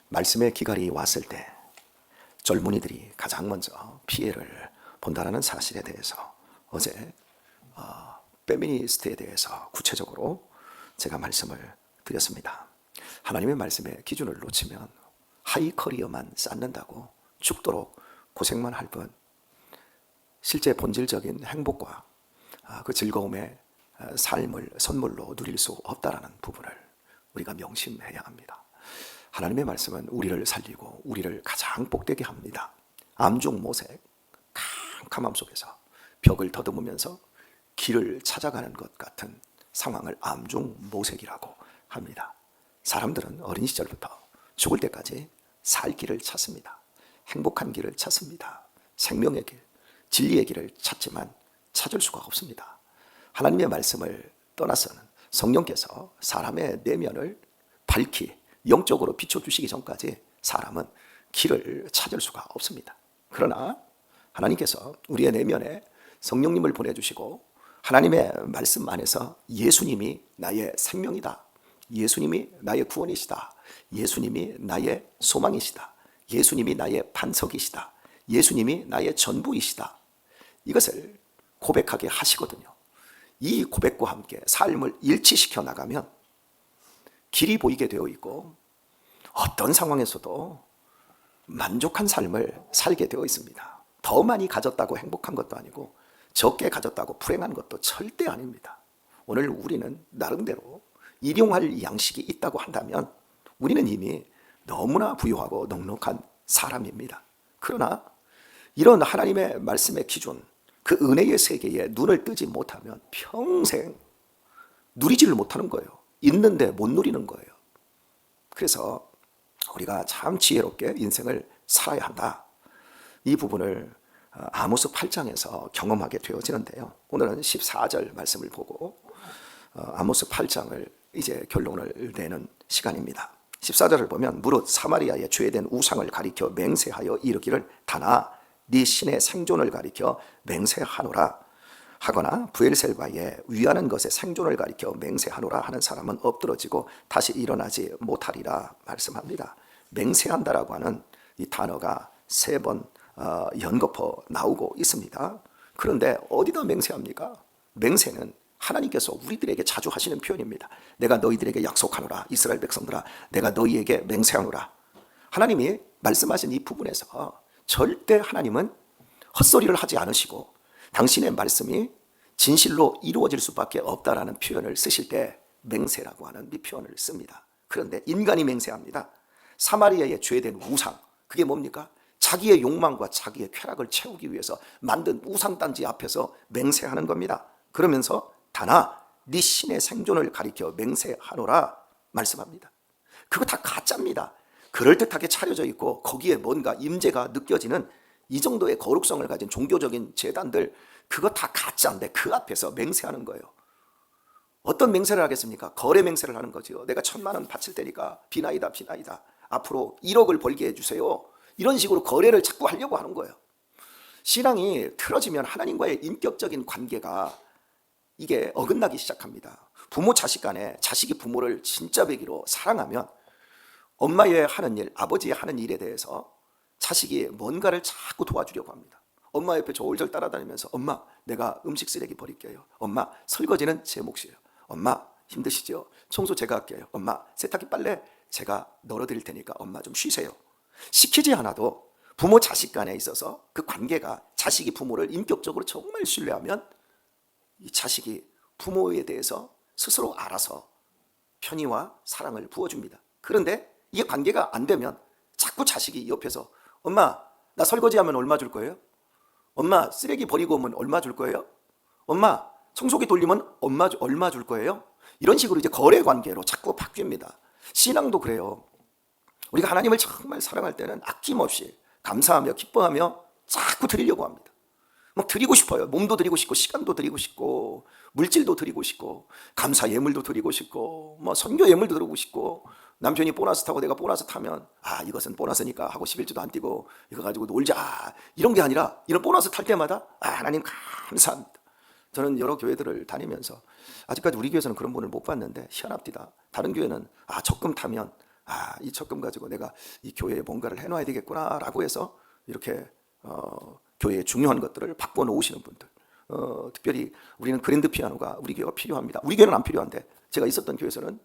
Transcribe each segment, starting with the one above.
말씀의 기갈이 왔을 때 젊은이들이 가장 먼저 피해를 본다는 사실에 대해서 어제 페미니스트에 대해서 구체적으로 제가 말씀을 드렸습니다. 하나님의 말씀의 기준을 놓치면 하이 커리어만 쌓는다고 죽도록 고생만 할 뿐 실제 본질적인 행복과 그 즐거움의 삶을 선물로 누릴 수 없다는 부분을 우리가 명심해야 합니다. 하나님의 말씀은 우리를 살리고 우리를 가장 복되게 합니다. 암중 모색, 캄캄함 속에서 벽을 더듬으면서 길을 찾아가는 것 같은 상황을 암중 모색이라고 합니다. 사람들은 어린 시절부터 죽을 때까지 살 길을 찾습니다. 행복한 길을 찾습니다. 생명의 길, 진리의 길을 찾지만 찾을 수가 없습니다. 하나님의 말씀을 떠나서는 성령께서 사람의 내면을 밝히 영적으로 비춰주시기 전까지 사람은 길을 찾을 수가 없습니다. 그러나 하나님께서 우리의 내면에 성령님을 보내주시고 하나님의 말씀 안에서 예수님이 나의 생명이다, 예수님이 나의 구원이시다, 예수님이 나의 소망이시다, 예수님이 나의 반석이시다, 예수님이 나의 전부이시다, 이것을 고백하게 하시거든요. 이 고백과 함께 삶을 일치시켜 나가면 길이 보이게 되어 있고 어떤 상황에서도 만족한 삶을 살게 되어 있습니다. 더 많이 가졌다고 행복한 것도 아니고 적게 가졌다고 불행한 것도 절대 아닙니다. 오늘 우리는 나름대로 일용할 양식이 있다고 한다면 우리는 이미 너무나 부유하고 넉넉한 사람입니다. 그러나 이런 하나님의 말씀의 기준, 그 은혜의 세계에 눈을 뜨지 못하면 평생 누리지를 못하는 거예요. 있는데 못 누리는 거예요. 그래서 우리가 참 지혜롭게 인생을 살아야 한다. 이 부분을 아모스 8장에서 경험하게 되어지는데요. 오늘은 14절 말씀을 보고 아모스 8장을 이제 결론을 내는 시간입니다. 14절을 보면 무릇 사마리아에 죄된 우상을 가리켜 맹세하여 이르기를 다나 네 신의 생존을 가리켜 맹세하노라 하거나 브엘셀바에 위하는 것의 생존을 가리켜 맹세하노라 하는 사람은 엎드러지고 다시 일어나지 못하리라 말씀합니다. 맹세한다라고 하는 이 단어가 3번 연거푸 나오고 있습니다. 그런데 어디다 맹세합니까? 맹세는 하나님께서 우리들에게 자주 하시는 표현입니다. 내가 너희들에게 약속하노라, 이스라엘 백성들아, 내가 너희에게 맹세하노라. 하나님이 말씀하신 이 부분에서 절대 하나님은 헛소리를 하지 않으시고 당신의 말씀이 진실로 이루어질 수밖에 없다라는 표현을 쓰실 때 맹세라고 하는 이 표현을 씁니다. 그런데 인간이 맹세합니다. 사마리아의 죄된 우상, 그게 뭡니까? 자기의 욕망과 자기의 쾌락을 채우기 위해서 만든 우상단지 앞에서 맹세하는 겁니다. 그러면서 다나 네 신의 생존을 가리켜 맹세하노라 말씀합니다. 그거 다 가짜입니다. 그럴듯하게 차려져 있고 거기에 뭔가 임재가 느껴지는 이 정도의 거룩성을 가진 종교적인 제단들, 그거 다 가짜인데 그 앞에서 맹세하는 거예요. 어떤 맹세를 하겠습니까? 거래 맹세를 하는 거죠. 내가 1,000만 원 바칠 테니까 비나이다 비나이다, 앞으로 1억을 벌게 해주세요. 이런 식으로 거래를 자꾸 하려고 하는 거예요. 신앙이 틀어지면 하나님과의 인격적인 관계가 이게 어긋나기 시작합니다. 부모 자식 간에 자식이 부모를 진짜 배기로 사랑하면 엄마의 하는 일, 아버지의 하는 일에 대해서 자식이 뭔가를 자꾸 도와주려고 합니다. 엄마 옆에 졸졸 따라다니면서 엄마 내가 음식 쓰레기 버릴게요. 엄마 설거지는 제 몫이에요. 엄마 힘드시죠? 청소 제가 할게요. 엄마 세탁기 빨래 제가 널어드릴 테니까 엄마 좀 쉬세요. 시키지 않아도 부모 자식 간에 있어서 그 관계가, 자식이 부모를 인격적으로 정말 신뢰하면 이 자식이 부모에 대해서 스스로 알아서 편의와 사랑을 부어줍니다. 그런데 이게 관계가 안 되면 자꾸 자식이 옆에서 엄마 나 설거지하면 얼마 줄 거예요? 엄마 쓰레기 버리고 오면 얼마 줄 거예요? 엄마 청소기 돌리면 얼마 줄 거예요? 이런 식으로 이제 거래 관계로 자꾸 바뀝니다. 신앙도 그래요. 우리가 하나님을 정말 사랑할 때는 아낌없이 감사하며 기뻐하며 자꾸 드리려고 합니다. 막 드리고 싶어요. 몸도 드리고 싶고 시간도 드리고 싶고 물질도 드리고 싶고 감사 예물도 드리고 싶고 뭐 선교 예물도 드리고 싶고, 남편이 보너스 타고 내가 보너스 타면 이것은 보너스니까 하고 11주도 안 뛰고 이거 가지고 놀자, 이런 게 아니라 이런 보너스 탈 때마다 하나님 감사합니다. 저는 여러 교회들을 다니면서 아직까지 우리 교회에서는 그런 분을 못 봤는데 희한합니다. 다른 교회는 적금 타면 이 적금 가지고 내가 이 교회에 뭔가를 해놔야 되겠구나라고 해서 이렇게 교회의 중요한 것들을 바꿔놓으시는 분들, 특별히 우리는 그랜드 피아노가 우리 교회가 필요합니다. 우리 교회는 안 필요한데 제가 있었던 교회에서는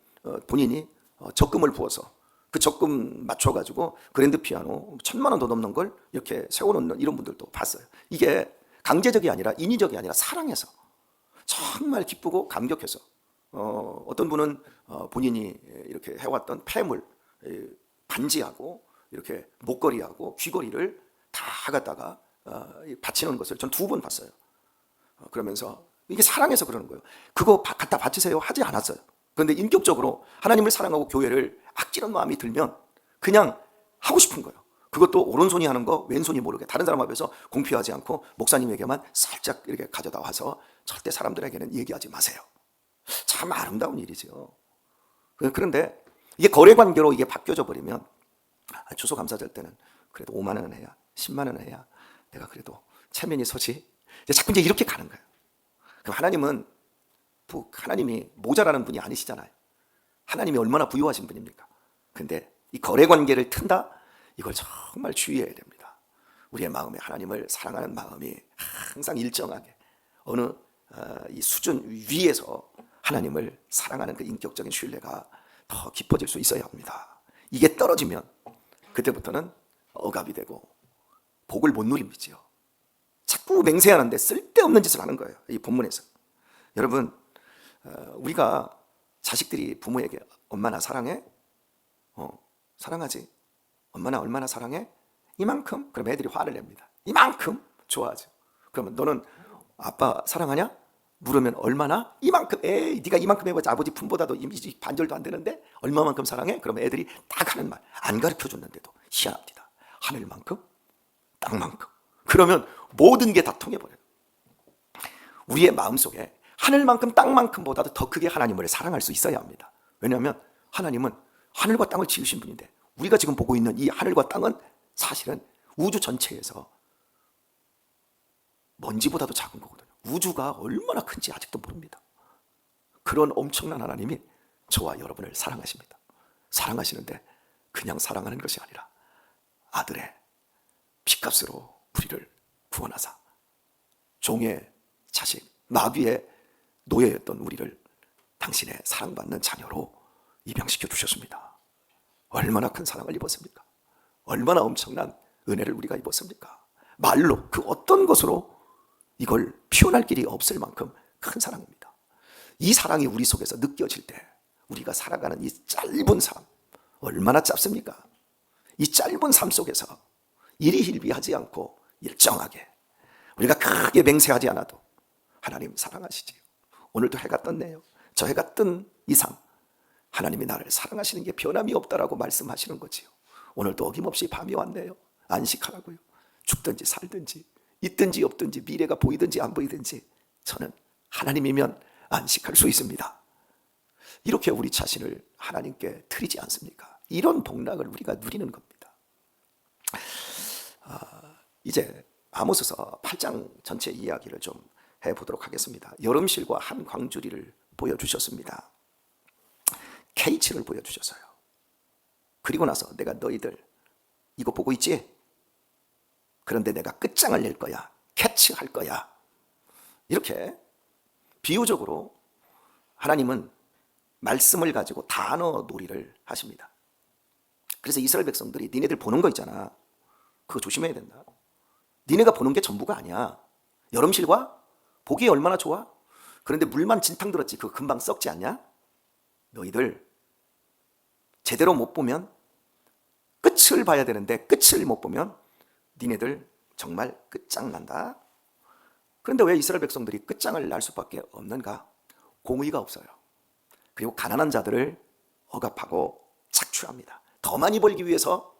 본인이 적금을 부어서 그 적금 맞춰가지고 그랜드 피아노 1,000만 원 더 넘는 걸 이렇게 세워놓는 이런 분들도 봤어요. 이게 강제적이 아니라 인위적이 아니라 사랑해서 정말 기쁘고 감격해서 어떤 분은 본인이 이렇게 해왔던 폐물, 반지하고 이렇게 목걸이하고 귀걸이를 다 갖다가 바치는 것을 전 2번 봤어요. 그러면서 이게 사랑해서 그러는 거예요. 그거 갖다 바치세요 하지 않았어요. 그런데 인격적으로 하나님을 사랑하고 교회를 아끼는 마음이 들면 그냥 하고 싶은 거예요. 그것도 오른손이 하는 거 왼손이 모르게 다른 사람 앞에서 공표하지 않고 목사님에게만 살짝 이렇게 가져다 와서 절대 사람들에게는 얘기하지 마세요. 참 아름다운 일이죠. 그런데 이게 거래관계로 이게 바뀌어져 버리면 추수감사절 때는 그래도 5만 원 해야 10만 원 해야 내가 그래도 체면이 서지. 자꾸 이제 이렇게 가는 거예요. 그럼 하나님이 모자라는 분이 아니시잖아요. 하나님이 얼마나 부유하신 분입니까? 근데 이 거래관계를 튼다? 이걸 정말 주의해야 됩니다. 우리의 마음에 하나님을 사랑하는 마음이 항상 일정하게 어느 이 수준 위에서 하나님을 사랑하는 그 인격적인 신뢰가 더 깊어질 수 있어야 합니다. 이게 떨어지면 그때부터는 억압이 되고 복을 못 누립니지요. 자꾸 맹세하는데 쓸데없는 짓을 하는 거예요. 이 본문에서. 여러분, 우리가 자식들이 부모에게 엄마 나 사랑해? 사랑하지. 엄마 나 얼마나 사랑해? 이만큼? 그럼 애들이 화를 냅니다. 이만큼? 좋아하죠. 그러면 너는 아빠 사랑하냐? 물으면 얼마나? 이만큼. 에이, 네가 이만큼 해봤자 아버지 품보다도 반절도 안 되는데 얼마만큼 사랑해? 그러면 애들이 딱 하는 말 안 가르쳐줬는데도 희한합니다. 하늘만큼? 땅만큼. 그러면 모든 게 다 통해버려요. 우리의 마음속에 하늘만큼 땅만큼보다도 더 크게 하나님을 사랑할 수 있어야 합니다. 왜냐하면 하나님은 하늘과 땅을 지으신 분인데 우리가 지금 보고 있는 이 하늘과 땅은 사실은 우주 전체에서 먼지보다도 작은 거거든요. 우주가 얼마나 큰지 아직도 모릅니다. 그런 엄청난 하나님이 저와 여러분을 사랑하십니다. 사랑하시는데 그냥 사랑하는 것이 아니라 아들의 피값으로 우리를 구원하사 종의 자식, 마귀의 노예였던 우리를 당신의 사랑받는 자녀로 입양시켜 주셨습니다. 얼마나 큰 사랑을 입었습니까? 얼마나 엄청난 은혜를 우리가 입었습니까? 말로 그 어떤 것으로 이걸 표현할 길이 없을 만큼 큰 사랑입니다. 이 사랑이 우리 속에서 느껴질 때 우리가 살아가는 이 짧은 삶 얼마나 짧습니까? 이 짧은 삶 속에서 일희일비하지 않고 일정하게 우리가 크게 맹세하지 않아도 하나님 사랑하시지요. 오늘도 해가 떴네요. 저 해가 뜬 이상 하나님이 나를 사랑하시는 게 변함이 없다라고 말씀하시는 거지요. 오늘도 어김없이 밤이 왔네요. 안식하라고요. 죽든지 살든지 있든지 없든지 미래가 보이든지 안 보이든지 저는 하나님이면 안식할 수 있습니다. 이렇게 우리 자신을 하나님께 드리지 않습니까? 이런 복락을 우리가 누리는 겁니다. 이제 아모스서 8장 전체 이야기를 좀 해보도록 하겠습니다. 여름실과 한 광주리를 보여주셨습니다. K치를 보여주셨어요. 그리고 나서 내가 너희들 이거 보고 있지? 그런데 내가 끝장을 낼 거야. 캐치할 거야. 이렇게 비유적으로 하나님은 말씀을 가지고 단어 놀이를 하십니다. 그래서 이스라엘 백성들이 니네들 보는 거 있잖아. 그거 조심해야 된다. 니네가 보는 게 전부가 아니야. 여름실과 보기 얼마나 좋아? 그런데 물만 진탕 들었지 그거 금방 썩지 않냐? 너희들 제대로 못 보면 끝을 봐야 되는데 끝을 못 보면 니네들 정말 끝장난다. 그런데 왜 이스라엘 백성들이 끝장을 날 수밖에 없는가? 공의가 없어요. 그리고 가난한 자들을 억압하고 착취합니다. 더 많이 벌기 위해서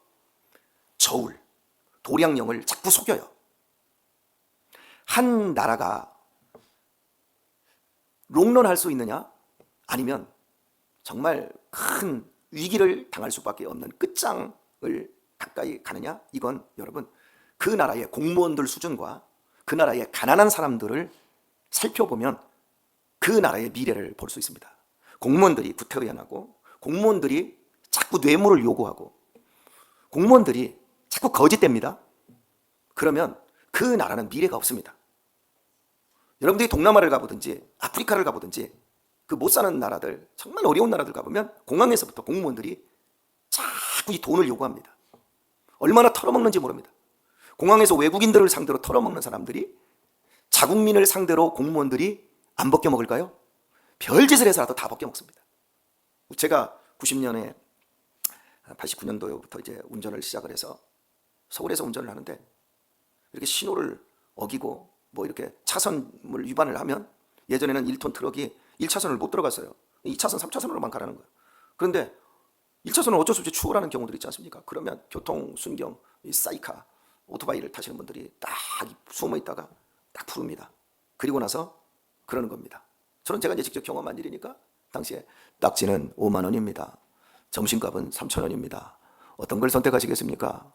저울, 도량령을 자꾸 속여요. 한 나라가 롱런할 수 있느냐? 아니면 정말 큰 위기를 당할 수밖에 없는 끝장을 가까이 가느냐? 이건 여러분 그 나라의 공무원들 수준과 그 나라의 가난한 사람들을 살펴보면 그 나라의 미래를 볼 수 있습니다. 공무원들이 구태의연하고 공무원들이 자꾸 뇌물을 요구하고 공무원들이 자꾸 거짓됩니다. 그러면 그 나라는 미래가 없습니다. 여러분들이 동남아를 가보든지 아프리카를 가보든지 그 못 사는 나라들, 정말 어려운 나라들 가보면 공항에서부터 공무원들이 자꾸 이 돈을 요구합니다. 얼마나 털어먹는지 모릅니다. 공항에서 외국인들을 상대로 털어먹는 사람들이 자국민을 상대로 공무원들이 안 벗겨먹을까요? 별짓을 해서라도 다 벗겨먹습니다. 제가 90년에 89년도부터 이제 운전을 시작을 해서 서울에서 운전을 하는데 이렇게 신호를 어기고 뭐 이렇게 차선을 위반을 하면 예전에는 1톤 트럭이 1차선을 못 들어갔어요. 2차선, 3차선으로만 가라는 거예요. 그런데 1차선은 어쩔 수 없이 추월하는 경우들 있지 않습니까? 그러면 교통, 순경, 이 사이카, 오토바이를 타시는 분들이 딱 숨어 있다가 딱 부릅니다. 그리고 나서 그러는 겁니다. 저는 제가 이제 직접 경험한 일이니까 당시에 딱지는 5만 원입니다. 점심값은 3천 원입니다. 어떤 걸 선택하시겠습니까?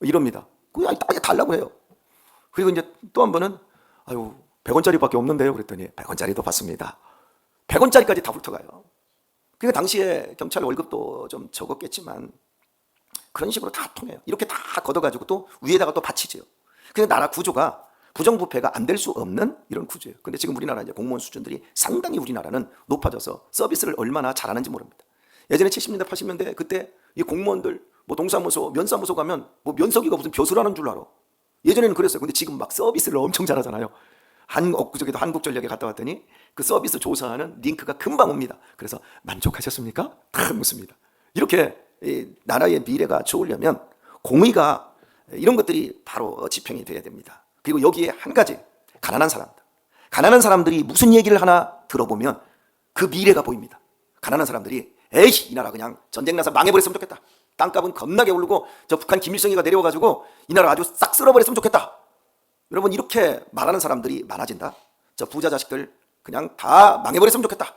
이럽니다. 그냥 아예 달라고 해요. 그리고 이제 또 한 번은 100원짜리밖에 없는데요. 그랬더니 100원짜리도 받습니다. 100원짜리까지 다 훑어가요. 그러니까 당시에 경찰 월급도 좀 적었겠지만 그런 식으로 다 통해요. 이렇게 다 걷어가지고 또 위에다가 또 받치죠. 그러니까 나라 구조가 부정부패가 안 될 수 없는 이런 구조예요. 근데 지금 우리나라 이제 공무원 수준들이 상당히 우리나라는 높아져서 서비스를 얼마나 잘하는지 모릅니다. 예전에 70년대, 80년대 그때 이 공무원들 뭐 동사무소, 면사무소 가면 뭐 면석이가 무슨 벼슬하는 줄 알아. 예전에는 그랬어요. 근데 지금 막 서비스를 엄청 잘하잖아요. 엊그저께도 한국전력에 갔다 왔더니 그 서비스 조사하는 링크가 금방 옵니다. 그래서 만족하셨습니까? 다 묻습니다. 이렇게 이 나라의 미래가 좋으려면 공의가 이런 것들이 바로 지평이 돼야 됩니다. 그리고 여기에 한 가지, 가난한 사람들. 가난한 사람들이 무슨 얘기를 하나 들어보면 그 미래가 보입니다. 가난한 사람들이 에이 이 나라 그냥 전쟁 나서 망해버렸으면 좋겠다. 땅값은 겁나게 오르고 저 북한 김일성이가 내려와가지고 이 나라 아주 싹 쓸어버렸으면 좋겠다. 여러분 이렇게 말하는 사람들이 많아진다. 저 부자 자식들 그냥 다 망해버렸으면 좋겠다.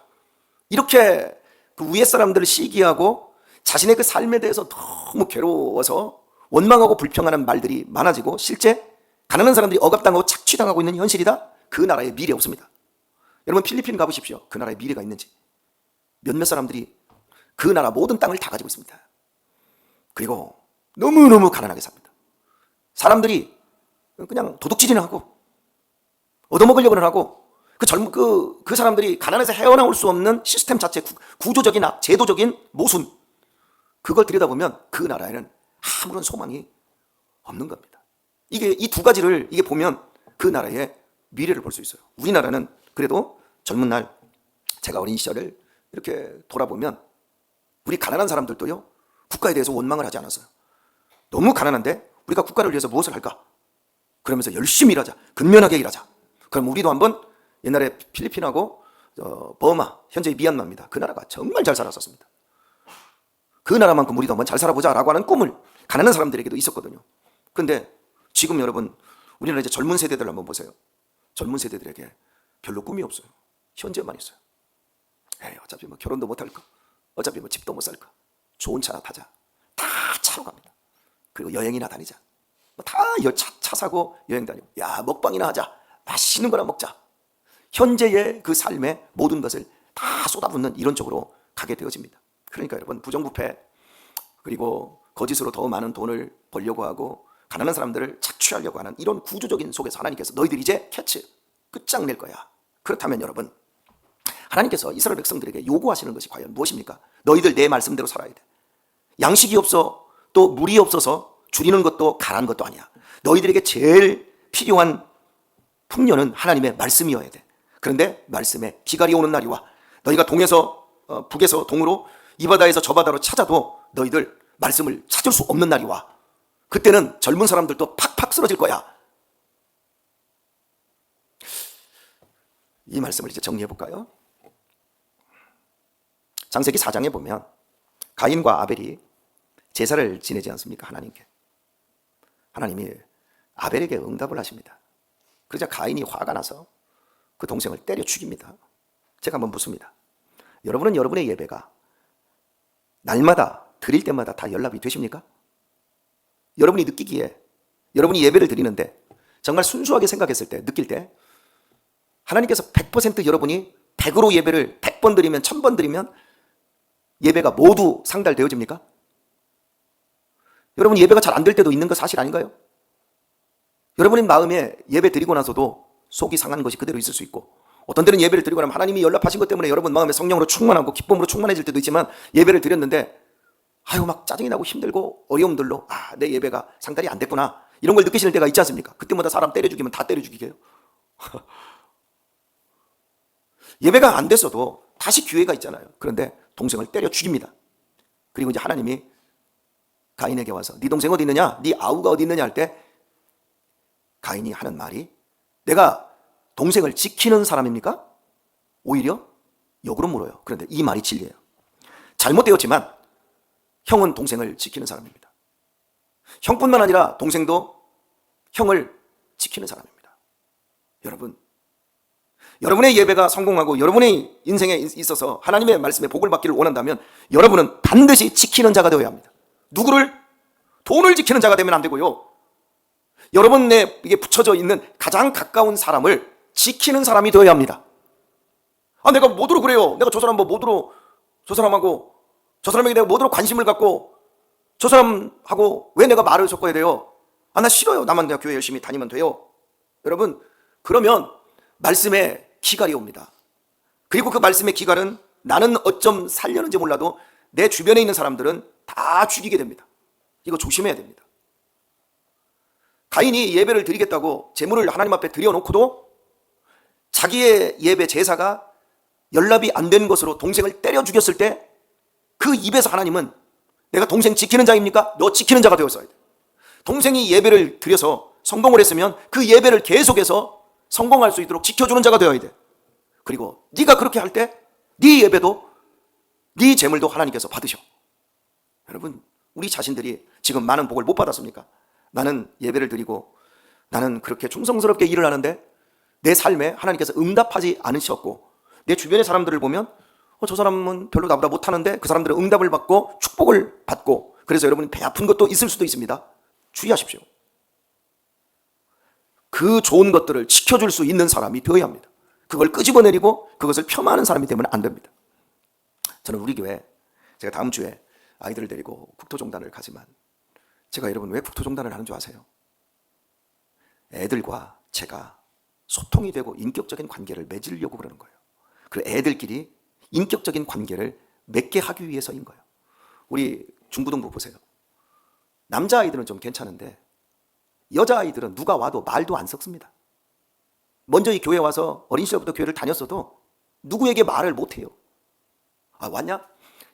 이렇게 그 위에 사람들을 시기하고 자신의 그 삶에 대해서 너무 괴로워서 원망하고 불평하는 말들이 많아지고 실제 가난한 사람들이 억압당하고 착취당하고 있는 현실이다. 그 나라에 미래 없습니다. 여러분 필리핀 가보십시오. 그 나라에 미래가 있는지. 몇몇 사람들이 그 나라 모든 땅을 다 가지고 있습니다. 그리고 너무너무 가난하게 삽니다. 사람들이 그냥 도둑질이나 하고 얻어먹으려고는 하고 그 사람들이 가난해서 헤어나올 수 없는 시스템 자체 구조적이나 제도적인 모순 그걸 들여다보면 그 나라에는 아무런 소망이 없는 겁니다. 이게 이 두 가지를 이게 보면 그 나라의 미래를 볼 수 있어요. 우리나라는 그래도 젊은 날 제가 어린 시절을 이렇게 돌아보면 우리 가난한 사람들도요 국가에 대해서 원망을 하지 않았어요. 너무 가난한데 우리가 국가를 위해서 무엇을 할까? 그러면서 열심히 일하자. 근면하게 일하자. 그럼 우리도 한번 옛날에 필리핀하고 버마, 현재 미얀마입니다. 그 나라가 정말 잘 살았었습니다. 그 나라만큼 우리도 한번 잘 살아보자라고 하는 꿈을 가난한 사람들에게도 있었거든요. 근데 지금 여러분 우리나라 이제 젊은 세대들 한번 보세요. 젊은 세대들에게 별로 꿈이 없어요. 현재만 있어요. 에이, 어차피 뭐 결혼도 못 할까? 어차피 뭐 집도 못 살까? 좋은 차 타자. 다 차로 갑니다. 그리고 여행이나 다니자. 다 차 사고 여행 다니고. 야 먹방이나 하자. 맛있는 거나 먹자. 현재의 그 삶의 모든 것을 다 쏟아붓는 이런 쪽으로 가게 되어집니다. 그러니까 여러분 부정부패 그리고 거짓으로 더 많은 돈을 벌려고 하고 가난한 사람들을 착취하려고 하는 이런 구조적인 속에서 하나님께서 너희들 이제 캐치 끝장낼 거야. 그렇다면 여러분 하나님께서 이스라엘 백성들에게 요구하시는 것이 과연 무엇입니까? 너희들 내 말씀대로 살아야 돼. 양식이 없어 또 물이 없어서 줄이는 것도 가라는 것도 아니야. 너희들에게 제일 필요한 풍요는 하나님의 말씀이어야 돼. 그런데 말씀에 기갈이 오는 날이 와. 너희가 북에서 동으로 이 바다에서 저 바다로 찾아도 너희들 말씀을 찾을 수 없는 날이 와. 그때는 젊은 사람들도 팍팍 쓰러질 거야. 이 말씀을 이제 정리해 볼까요? 창세기 4장에 보면 가인과 아벨이 제사를 지내지 않습니까? 하나님께. 하나님이 아벨에게 응답을 하십니다. 그러자 가인이 화가 나서 그 동생을 때려 죽입니다. 제가 한번 묻습니다. 여러분은 여러분의 예배가 날마다 드릴 때마다 다 연락이 되십니까? 여러분이 느끼기에 여러분이 예배를 드리는데 정말 순수하게 생각했을 때 느낄 때 하나님께서 100% 여러분이 100으로 예배를 100번 드리면 1000번 드리면 예배가 모두 상달되어집니까? 여러분, 예배가 잘 안 될 때도 있는 거 사실 아닌가요? 여러분의 마음에 예배 드리고 나서도 속이 상한 것이 그대로 있을 수 있고, 어떤 때는 예배를 드리고 나면 하나님이 연락하신 것 때문에 여러분 마음에 성령으로 충만하고 기쁨으로 충만해질 때도 있지만, 예배를 드렸는데 막 짜증이 나고 힘들고 어려움들로 내 예배가 상달이 안 됐구나, 이런 걸 느끼실 때가 있지 않습니까? 그때마다 사람 때려 죽이면 다 때려 죽이게요. 예배가 안 됐어도 다시 기회가 있잖아요. 그런데 동생을 때려 죽입니다. 그리고 이제 하나님이 가인에게 와서 네 동생 어디 있느냐, 네 아우가 어디 있느냐 할 때 가인이 하는 말이, 내가 동생을 지키는 사람입니까? 오히려 역으로 물어요. 그런데 이 말이 진리예요. 잘못되었지만 형은 동생을 지키는 사람입니다. 형뿐만 아니라 동생도 형을 지키는 사람입니다. 여러분, 여러분의 예배가 성공하고 여러분의 인생에 있어서 하나님의 말씀에 복을 받기를 원한다면 여러분은 반드시 지키는 자가 되어야 합니다. 누구를? 돈을 지키는 자가 되면 안 되고요, 여러분에 이게 붙여져 있는 가장 가까운 사람을 지키는 사람이 되어야 합니다. 내가 뭐더러 그래요, 내가 저 사람 뭐더러, 저 사람하고 저 사람에게 내가 뭐더러 관심을 갖고 저 사람하고 왜 내가 말을 섞어야 돼요? 나 싫어요, 나만 내가 교회 열심히 다니면 돼요. 여러분, 그러면 말씀에 기갈이 옵니다. 그리고 그 말씀의 기갈은 나는 어쩜 살려는지 몰라도 내 주변에 있는 사람들은 다 죽이게 됩니다. 이거 조심해야 됩니다. 가인이 예배를 드리겠다고 제물을 하나님 앞에 드려놓고도 자기의 예배 제사가 연락이 안 된 것으로 동생을 때려 죽였을 때 그 입에서 하나님은 내가 동생 지키는 자입니까? 너 지키는 자가 되었어야 돼. 동생이 예배를 드려서 성공을 했으면 그 예배를 계속해서 성공할 수 있도록 지켜주는 자가 되어야 돼. 그리고 네가 그렇게 할 때 네 예배도 네 재물도 하나님께서 받으셔. 여러분, 우리 자신들이 지금 많은 복을 못 받았습니까? 나는 예배를 드리고 나는 그렇게 충성스럽게 일을 하는데 내 삶에 하나님께서 응답하지 않으셨고, 내 주변의 사람들을 보면 저 사람은 별로 나보다 못하는데 그 사람들은 응답을 받고 축복을 받고, 그래서 여러분이 배 아픈 것도 있을 수도 있습니다. 주의하십시오. 그 좋은 것들을 지켜줄 수 있는 사람이 되어야 합니다. 그걸 끄집어내리고 그것을 폄하하는 사람이 되면 안 됩니다. 저는 우리 교회, 제가 다음 주에 아이들을 데리고 국토종단을 가지만, 제가 여러분 왜 국토종단을 하는 줄 아세요? 애들과 제가 소통이 되고 인격적인 관계를 맺으려고 그러는 거예요. 그리고 애들끼리 인격적인 관계를 맺게 하기 위해서인 거예요. 우리 중고등부 보세요. 남자아이들은 좀 괜찮은데 여자아이들은 누가 와도 말도 안 섞습니다. 먼저 이 교회 와서 어린 시절부터 교회를 다녔어도 누구에게 말을 못해요. 왔냐?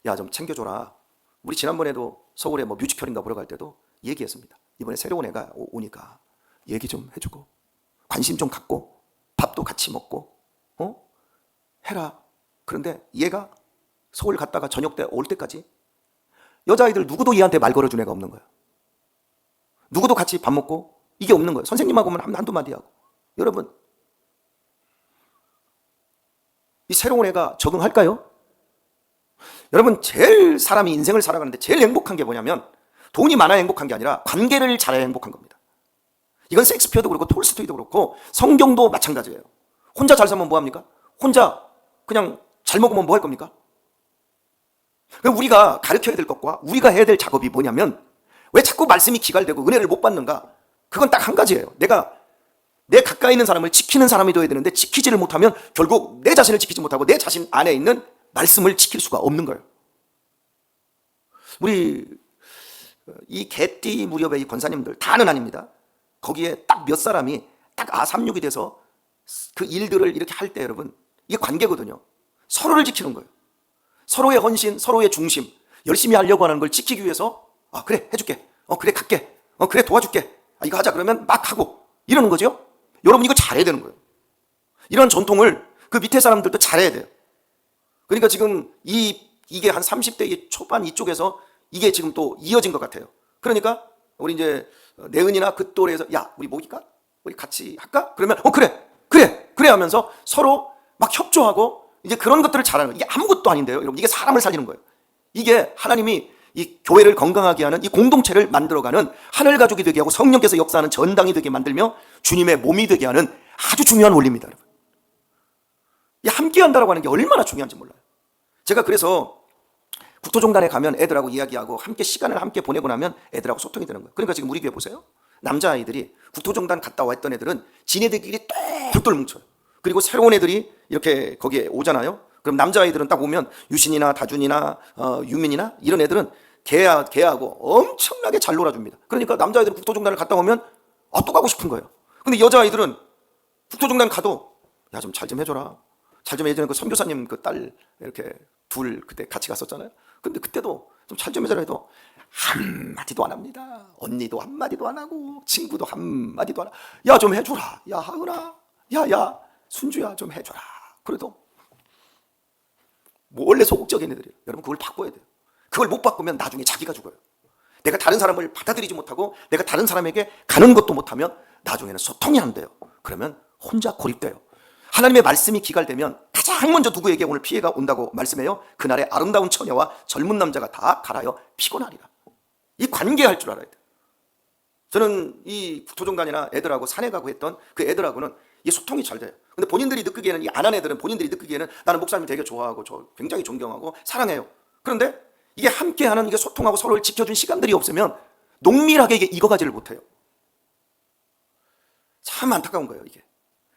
야, 좀 챙겨줘라. 우리 지난번에도 서울에 뮤지컬인가 보러 갈 때도 얘기했습니다. 이번에 새로운 애가 오니까 얘기 좀 해주고 관심 좀 갖고 밥도 같이 먹고 해라. 그런데 얘가 서울 갔다가 저녁 때 올 때까지 여자아이들 누구도 얘한테 말 걸어준 애가 없는 거예요. 누구도 같이 밥 먹고 이게 없는 거예요. 선생님하고만 한두 마디 하고. 여러분, 이 새로운 애가 적응할까요? 여러분, 제일 사람이 인생을 살아가는데 제일 행복한 게 뭐냐면 돈이 많아야 행복한 게 아니라 관계를 잘해야 행복한 겁니다. 이건 셰익스피어도 그렇고 톨스토이도 그렇고 성경도 마찬가지예요. 혼자 잘 살면 뭐합니까? 혼자 그냥 잘 먹으면 뭐 할 겁니까? 그럼 우리가 가르쳐야 될 것과 우리가 해야 될 작업이 뭐냐면, 왜 자꾸 말씀이 기갈되고 은혜를 못 받는가? 그건 딱 한 가지예요. 내가 내 가까이 있는 사람을 지키는 사람이 되어야 되는데 지키지를 못하면 결국 내 자신을 지키지 못하고 내 자신 안에 있는 말씀을 지킬 수가 없는 거예요. 우리 이 개띠 무렵의 이 권사님들 다는 아닙니다. 거기에 딱 몇 사람이 딱 아삼육이 돼서 그 일들을 이렇게 할 때 여러분, 이게 관계거든요. 서로를 지키는 거예요. 서로의 헌신, 서로의 중심, 열심히 하려고 하는 걸 지키기 위해서 그래 해줄게, 그래 갈게, 그래 도와줄게, 이거 하자 그러면 막 하고 이러는 거죠. 여러분, 이거 잘해야 되는 거예요. 이런 전통을 그 밑에 사람들도 잘해야 돼요. 그러니까 지금 이게 한 30대 초반 이쪽에서 이게 지금 또 이어진 것 같아요. 그러니까 우리 이제 내은이나 그 또래에서 야, 우리 모일까? 우리 같이 할까? 그러면 그래 하면서 서로 막 협조하고 이제 그런 것들을 잘하는 거예요. 이게 아무것도 아닌데요, 여러분. 이게 사람을 살리는 거예요. 이게 하나님이 이 교회를 건강하게 하는 이 공동체를 만들어가는 하늘 가족이 되게 하고 성령께서 역사하는 전당이 되게 만들며 주님의 몸이 되게 하는 아주 중요한 원리입니다, 여러분. 이 함께 한다라고 하는 게 얼마나 중요한지 몰라요. 제가 그래서 국토종단에 가면 애들하고 이야기하고 함께 시간을 함께 보내고 나면 애들하고 소통이 되는 거예요. 그러니까 지금 우리 교회 보세요. 남자아이들이 국토종단 갔다 왔던 애들은 지네들끼리 똘똘 뭉쳐요. 그리고 새로운 애들이 이렇게 거기에 오잖아요. 그럼 남자아이들은 딱 오면 유신이나 다준이나 유민이나 이런 애들은 걔하고 엄청나게 잘 놀아줍니다. 그러니까 남자아이들은 국토종단을 갔다 오면 또 가고 싶은 거예요. 근데 여자아이들은 국토종단 가도 야, 좀 잘 좀 해줘라. 잘 좀, 예전에 그 선교사님 그 딸 이렇게 둘 그때 같이 갔었잖아요. 근데 그때도 좀 잘 좀 해줘라 해도 한마디도 안 합니다. 언니도 한마디도 안 하고 친구도 한마디도 안 하고 야, 좀 해줘라. 야, 하은아. 야, 순주야, 좀 해줘라. 그래도 뭐 원래 소극적인 애들이에요. 여러분 그걸 바꿔야 돼요. 그걸 못 바꾸면 나중에 자기가 죽어요. 내가 다른 사람을 받아들이지 못하고 내가 다른 사람에게 가는 것도 못하면 나중에는 소통이 안 돼요. 그러면 혼자 고립돼요. 하나님의 말씀이 기갈되면 가장 먼저 누구에게 오늘 피해가 온다고 말씀해요? 그날의 아름다운 처녀와 젊은 남자가 다 갈아여 피곤하리라. 이 관계할 줄 알아야 돼요. 저는 이 국토종단이나 애들하고 산에 가고 했던 그 애들하고는 이 소통이 잘 돼요. 근데 본인들이 느끼기에는, 이 안 한 애들은 본인들이 느끼기에는 나는 목사님 되게 좋아하고 저 굉장히 존경하고 사랑해요. 그런데 이게 함께하는, 이게 소통하고 서로를 지켜준 시간들이 없으면 농밀하게 이게 익어가지를 못해요. 참 안타까운 거예요. 이게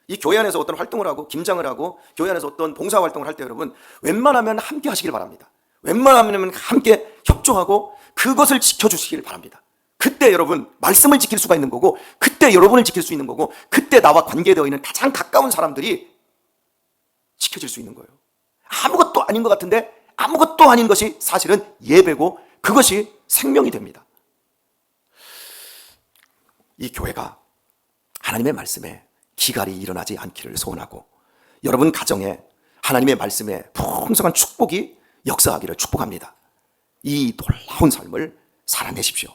이 교회 안에서 어떤 활동을 하고 김장을 하고 교회 안에서 어떤 봉사 활동을 할 때 여러분 웬만하면 함께 하시길 바랍니다. 웬만하면 함께 협조하고 그것을 지켜주시길 바랍니다. 그때 여러분 말씀을 지킬 수가 있는 거고, 그때 여러분을 지킬 수 있는 거고, 그때 나와 관계되어 있는 가장 가까운 사람들이 지켜질 수 있는 거예요. 아무것도 아닌 것 같은데 아무것도 아닌 것이 사실은 예배고 그것이 생명이 됩니다. 이 교회가 하나님의 말씀에 기갈이 일어나지 않기를 소원하고, 여러분 가정에 하나님의 말씀에 풍성한 축복이 역사하기를 축복합니다. 이 놀라운 삶을 살아내십시오.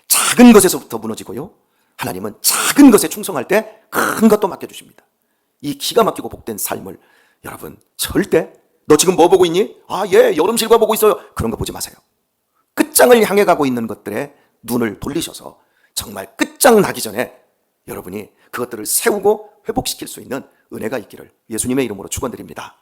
작은 것에서부터 무너지고요, 하나님은 작은 것에 충성할 때 큰 것도 맡겨주십니다. 이 기가 막히고 복된 삶을 여러분 절대, 너 지금 뭐 보고 있니? 여름실과 보고 있어요. 그런 거 보지 마세요. 끝장을 향해 가고 있는 것들에 눈을 돌리셔서 정말 끝장 나기 전에 여러분이 그것들을 세우고 회복시킬 수 있는 은혜가 있기를 예수님의 이름으로 축원드립니다.